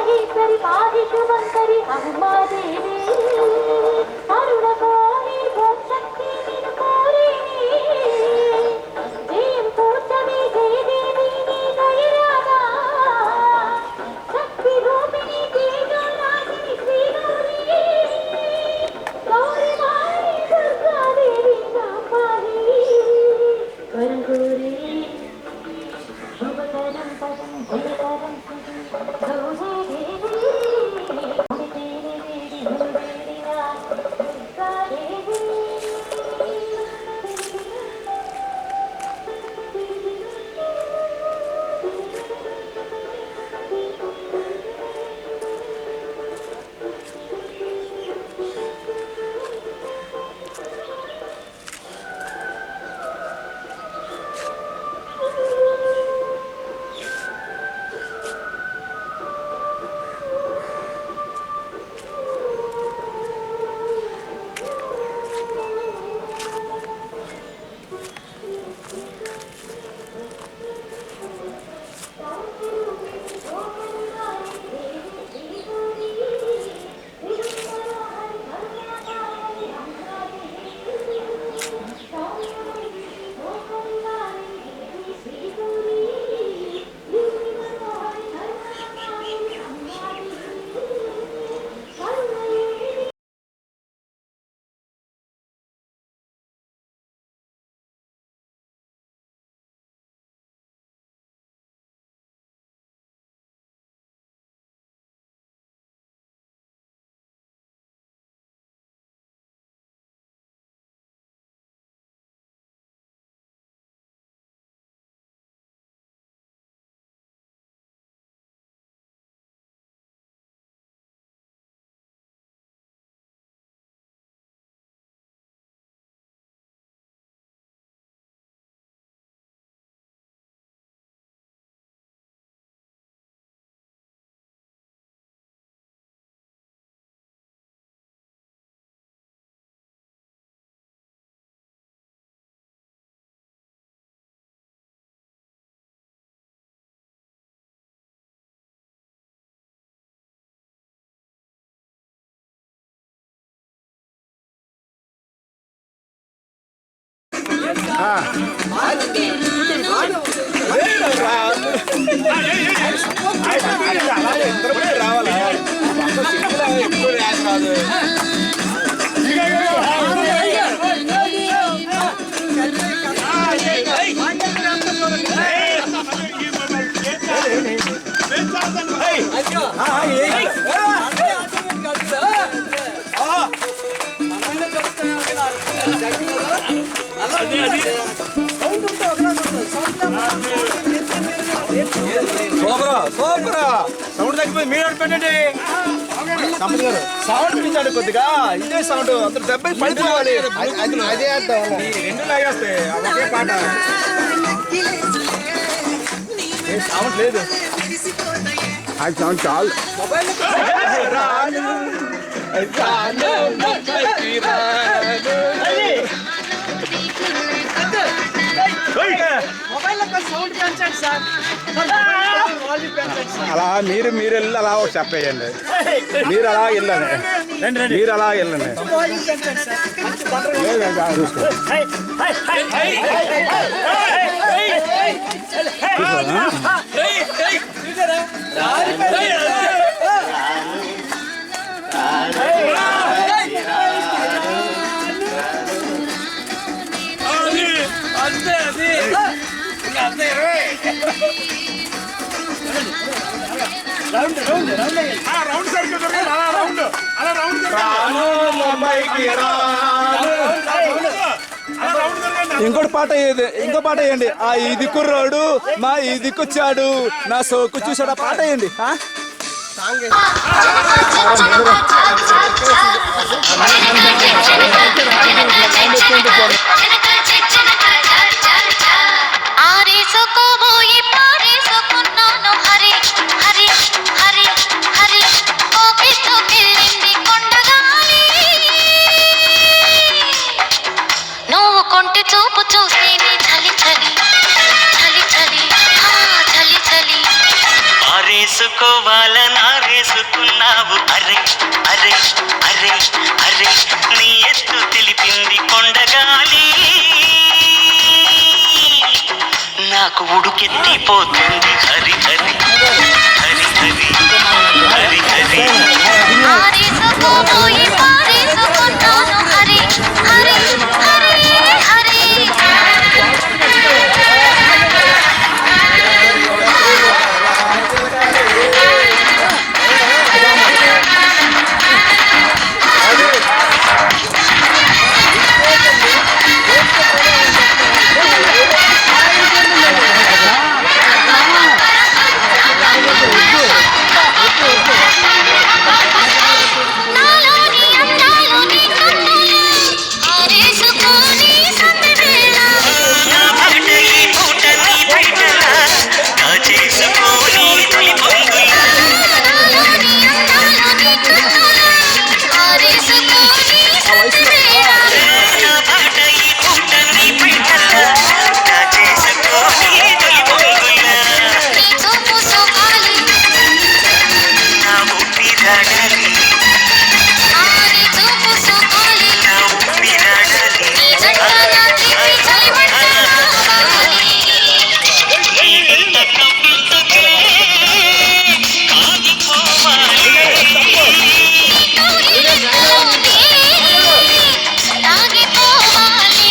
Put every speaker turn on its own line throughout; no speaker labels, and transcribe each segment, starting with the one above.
మహేశ్వరి పాది శుభంకరి అమ్మా దేవి అరుణకోరి శక్తి నిన్ను కోరి జయం కూర్చమి జయ దేవి నీ దయరాగా శక్తి రూపిణి తేజోరాశిని శ్రీగౌరి గౌరి మాయి దుర్గాదేవి కాపాలి వరగోరి శుభకరం పదం జయకరం గౌరీ దేవి తేరి వేడి గురువేడినా దుర్గాదేవి
సౌండ్ తగ్గిపోయి మీరు పెట్టండి సౌండ్ పిచ్చాడు కొద్దిగా ఇదే సౌండ్ అందరు దెబ్బకి పడిపోవాలి అదే రెండు లాగేస్తాయి ఒకే పాట సౌండ్ లేదు అది సౌండ్ చాలు అలా మీరు వెళ్ళి అలా చెప్పేయండి మీరు అలా వెళ్ళండి మీరు అలా వెళ్ళండి ఇంకోటి పాట ఇంకో పాట వేయండి. ఆ ఇది కుర్రాడు మా ఇదికొచ్చాడు నా సోకు చూసాడు ఆ పాట వేయండి.
కాటేసుకోవాలని ఆరేసుకున్నావు అరే అరే అరే అరే నీ ఎత్తు తెలిపింది కొండగాలి నాకు ఉడుకెత్తిపోతుంది హరి హరి హరి హరి హరి హరి
ఆరేసుకోబోయి పారేసుకున్నాను హరి హరి హరి హరి నాలోని అందాలు నీ కన్నులు ఆరేసుకొని సందవేళ
నా మాట ఈ పూట నీ బయటలా కాచేసుకోని తొలి పొంగులా
నాలోని అందాలు నీ కన్నులు ఆరేసుకొని సందవేళ
నా మాట ఈ పూట నీ బయటలా కాచేసుకోని తొలి పొంగులా
నీ చూపు సోకాలి
నా ఊపిరాడాలి
ఆరి చూపు సోకాలి
నా ఊపిరాడాలి
నీ జంటగా తీపి చలిమంట కావాలి
ఇంత కవ్వింతకే కాగిపోవాలి
లాగిపోవాలి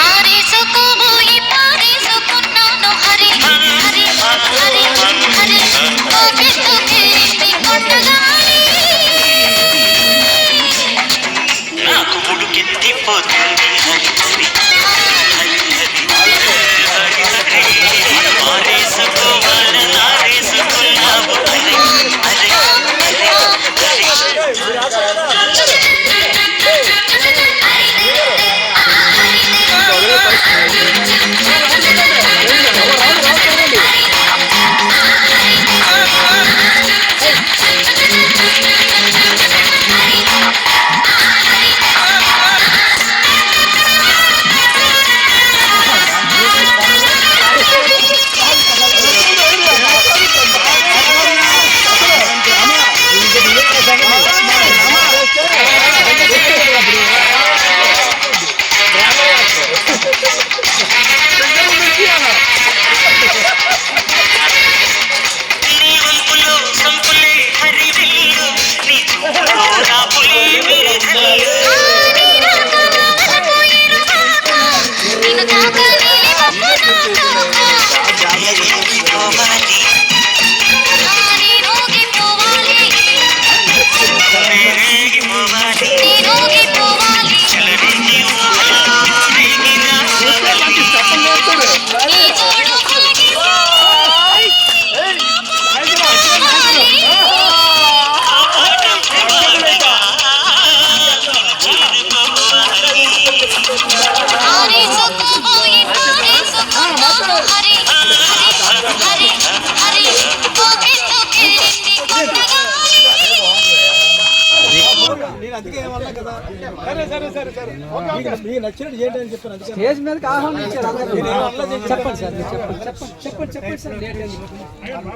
ఆరేసుకోబోయి పారేసుకున్నాను హరి హరి హరి హరి కోకెత్తుకెళ్ళింది కొండగాలి
నాకు ఉడుకెత్తిపోతుంది హరి హరి హరి హరి హరి హరి ఆరేసుకోవాలని ఆరేసుకున్నావు హరి హరి హరి హరి నీ వంపులో సంపులే హరివిల్లు నీ చూపులో నా పులి విరిధల్లు
నిన్ను తాకని
పోవాలి
రోగిపోవాలి
రేగిపోవాలి
రోగిపోవాలి
చెలరేగి ఊహలో రేగిన
ఈ జోడు ఆరేసుకోబోయి పారేసుకున్నాను హరి హరి హరి హరి కోకెత్తుకెళ్ళింది కొండగాలి
నేను అందుకే ఏమన్నా కదా సరే మీకు నచ్చినట్టు చేయండి అని చెప్పాను అందుకే
స్టేజ్ మీదకి ఆహ్వానించారు అందరూ. చెప్పండి సార్ మీరు చెప్పండి సార్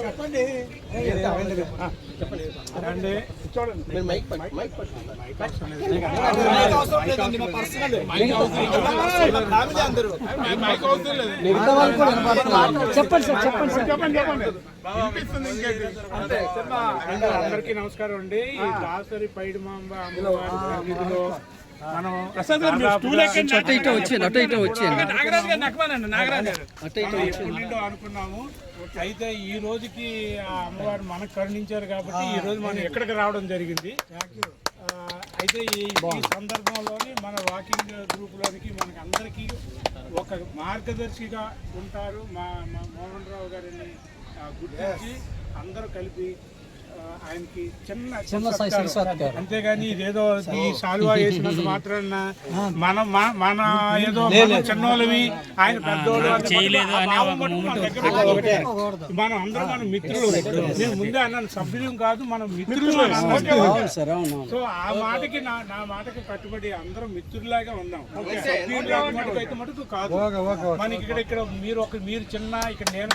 చెప్పండి రండి చూడండి అవసరం లేదండి మా పర్సనల్ అందరూ
మిగతా వాళ్ళు కూడా వినపడుతున్నారు. చెప్పండి సార్
అందరికీ నమస్కారం అండి. ఈ దాసరి పైడిమాంబ అమ్మవారి సన్నిధిలో మనం
అటు ఇటు వచ్చేయండి
నాగరాజు గారిని అక్కమానండి, నాగరాజు గారు
అటు ఇటు
మనం ఎప్పటి నుండో అనుకున్నాము. అయితే ఈ రోజుకి ఆ అమ్మవారు మనకు కరుణించారు కాబట్టి ఈ రోజు మనం ఎక్కడికి రావడం జరిగింది. అయితే ఈ సందర్భంలోని మన వాకింగ్ గ్రూప్లోనికి మనకి అందరికీ ఒక మార్గదర్శిగా ఉంటారు మా మోహన్ రావు గారిని గుర్తించి అందరూ కలిపి ఆయనకి చిన్న సత్కారం. అంతేగాని ఇదేదో ఈ సాల్వా వేసినంత మాత్రాన మన ఏదో చిన్నోళ్ళవి ఆయన పెద్దోళ్ళు మనం అందరం మన మిత్రులు. నేను ముందే అన్నాను సభ్యులం కాదు, మనం మిత్రులు. సో ఆ మాటకి నా మాటకి కట్టుబడి అందరం మిత్రులాగా ఉన్నాం. సభ్యులు అయితే మటుకు కాదు. మనకి ఇక్కడ మీరు చిన్న ఇక్కడ నేను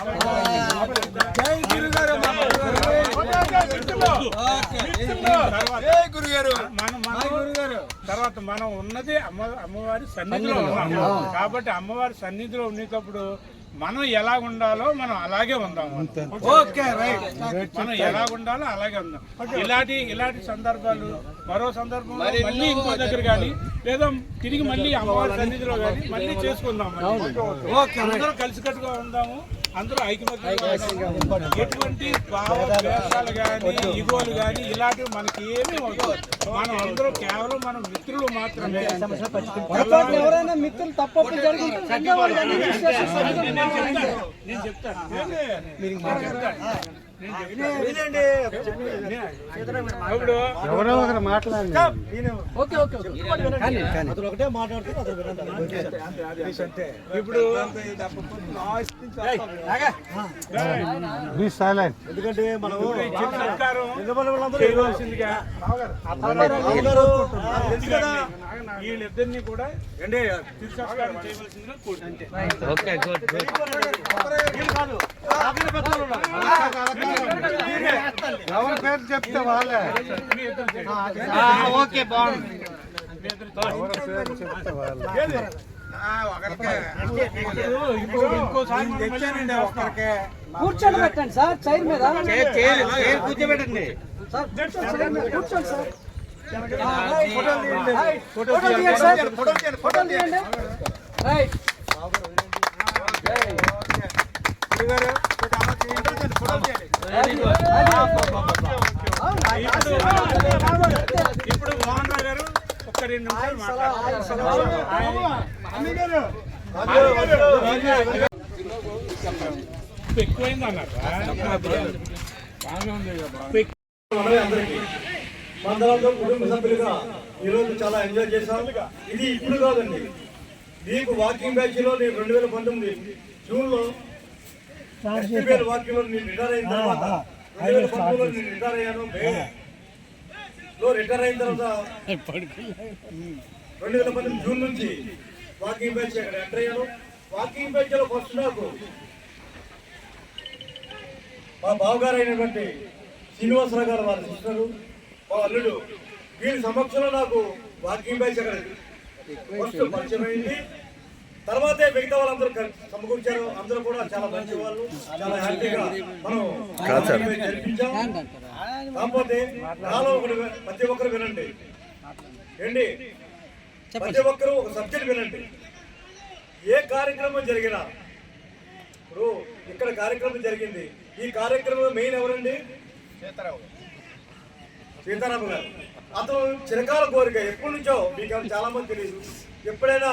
తర్వాత మనం ఉన్నది అమ్మవారి సన్నిధిలో ఉన్నాం కాబట్టి అమ్మవారి సన్నిధిలో ఉండేటప్పుడు మనం ఎలా ఉండాలో మనం అలాగే ఉందాం. మనం ఎలా ఉండాలో అలాగే ఉందాం. ఇలాంటి సందర్భాలు మరో సందర్భంలో మళ్ళీ ఇంకో దగ్గర కానీ లేదా తిరిగి మళ్ళీ అమ్మవారి సన్నిధిలో కానీ మళ్ళీ చేసుకుందాం. అందరూ కలిసికట్టుగా ఉందాము, అందరూ ఐకమత్యంగా ఉందాము. ఎటువంటి భావోద్వేషాలు కానీ ఇగోలు కానీ ఇలాంటివి మనకి ఏమీ అవుతాయి. మనం అందరూ కేవలం మన మిత్రులు మాత్రమే.
ఎవరైనా మిత్రులు తప్పప్పుడు
నేను చెప్తాను.
ఎవరో ఒకరు మాట్లాడండి.
ఇప్పుడు
ఎందుకంటే మనం
చేయవలసిందిగా వీళ్ళిద్దరినీ కూడా తిరస్కారం చేయవలసిందిగా
ఎవరి పేరు చెప్తే వాళ్ళే.
ఓకే బాగుంది.
కూర్చోండి పెట్టండి సార్, చైర్ మీద
కూర్చోబెట్టండి.
కూర్చోండి సార్. ఫోటో తీయండి. రైట్.
ఇప్పుడు మోహన్ రావు గారు ఒక్క 2 నిమిషాలు ఎక్కువైంది అన్నారు.
మందరంతో కుటుంబ సభ్యులుగా ఈరోజు చాలా ఎంజాయ్ చేశాం. ఇది ఇప్పుడు కాదండి, మీకు వాకింగ్ బ్యాచ్ లో నేను 2019 జూన్లో ఎస్టీబీఎల్ వాకింగ్ లో నేను రిటైర్ అయిన తర్వాత 2013లో నేను రిటైర్ అయ్యాను. రిటైర్ అయిన తర్వాత 2019 జూన్ నుంచి వాకింగ్ బ్యాచ్ అక్కడ ఎంటర్ అయ్యాను. వాకింగ్ బ్యాచ్ లో ఫస్ట్ నాకు మా బావగారు అయినటువంటి శ్రీనివాసరావు గారు, వారి సిస్టరు, మా అల్లుడు, వీరి సమక్షంలో నాకు వాకింగ్ బ్యాచ్ అక్కడ ఫస్ట్ పరిచయం అయింది. తర్వాతే మిగతా వాళ్ళందరూ సమకూర్చారు. అందరూ కూడా చాలా మంచి వాళ్ళు, చాలా హ్యాపీగా మనం జరిపించాం. కాకపోతే నాలో ఒకటి ప్రతి ఒక్కరు వినండి ఏంటి, ప్రతి ఒక్కరు ఒక సబ్జెక్ట్ వినండి. ఏ కార్యక్రమం జరిగినా, ఇప్పుడు ఇక్కడ కార్యక్రమం జరిగింది, ఈ కార్యక్రమం మెయిన్ ఎవరండి? సీతారామ గారు. అతను చిరకాల కోరిక ఎప్పటి నుంచో, మీకు చాలా మంది తెలియదు, ఎప్పుడైనా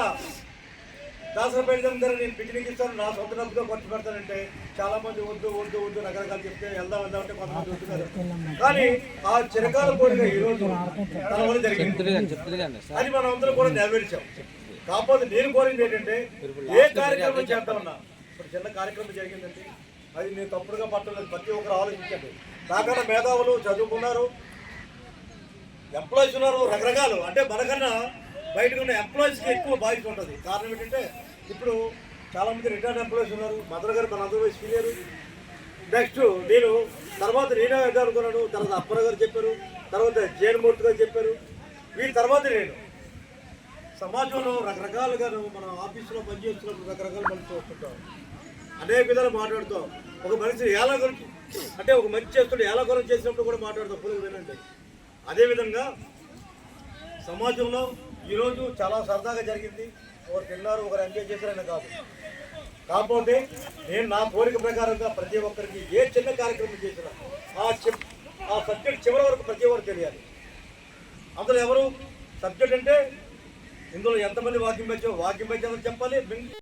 దాసరపేట నేను పిక్నిక్ ఇస్తాను, నా సొంత డబ్బుతో ఖర్చు పెడతానంటే చాలా మంది వద్దు వద్దు వద్దు రకరకాలు చెప్తే వెళ్దాం అంటే కొంతమంది వద్దున్నారు. కానీ ఆ చిరకాల కోరిక ఈరోజు తన వల్ల జరిగింది. అది మనం అందరం కూడా నెరవేర్చాం. కాకపోతే నేను కోరింది ఏంటంటే, ఏ కార్యక్రమం చేద్దామన్నా, ఇప్పుడు చిన్న కార్యక్రమం జరిగిందంటే అది నేను తప్పుడుగా పట్టలేదు. ప్రతి ఒక్కరు ఆలోచించండి. నాకన్నా మేధావులు చదువుకున్నారు, ఎంప్లాయీస్ ఉన్నారు, రకరకాలు. అంటే మనకన్నా బయటకు ఉన్న ఎంప్లాయీస్కి ఎక్కువ బాధ్యత ఉంటుంది. కారణం ఏంటంటే, ఇప్పుడు చాలామంది రిటైర్డ్ ఎంప్లాయీస్ ఉన్నారు. మదర్ గారు మన అందరూ సీనియర్. నెక్స్ట్ నేను తర్వాత నేనే అనుకున్నాను. తర్వాత అప్పర గారు చెప్పారు, తర్వాత జయన్మూర్తి గారు చెప్పారు. వీటి తర్వాత నేను సమాజంలో రకరకాలుగా మన ఆఫీసులో పనిచేస్తున్నప్పుడు రకరకాల మనిషి వస్తుంటాం, అనేక విధాలు మాట్లాడుతాం. ఒక మనిషి ఎలా గురించి అంటే ఒక మంచి చేస్తుంటే ఎలా గురించి చేసినప్పుడు కూడా మాట్లాడతాం. పురుగు వినండి. అదేవిధంగా సమాజంలో ఈరోజు చాలా సరదాగా జరిగింది. ఒకరు తిన్నారు, ఒకరు ఎంజాయ్ చేశారని కాదు. కాకపోతే నేను నా కోరిక ప్రకారంగా ప్రతి ఒక్కరికి ఏ చిన్న కార్యక్రమం చేసినా ఆ సబ్జెక్ట్ చివరి వరకు ప్రతి ఒక్కరు తెలియాలి. అందులో ఎవరు సబ్జెక్ట్ అంటే ఇందులో ఎంతమంది వాకింగ్ బ్యాచ్ చెప్పాలి.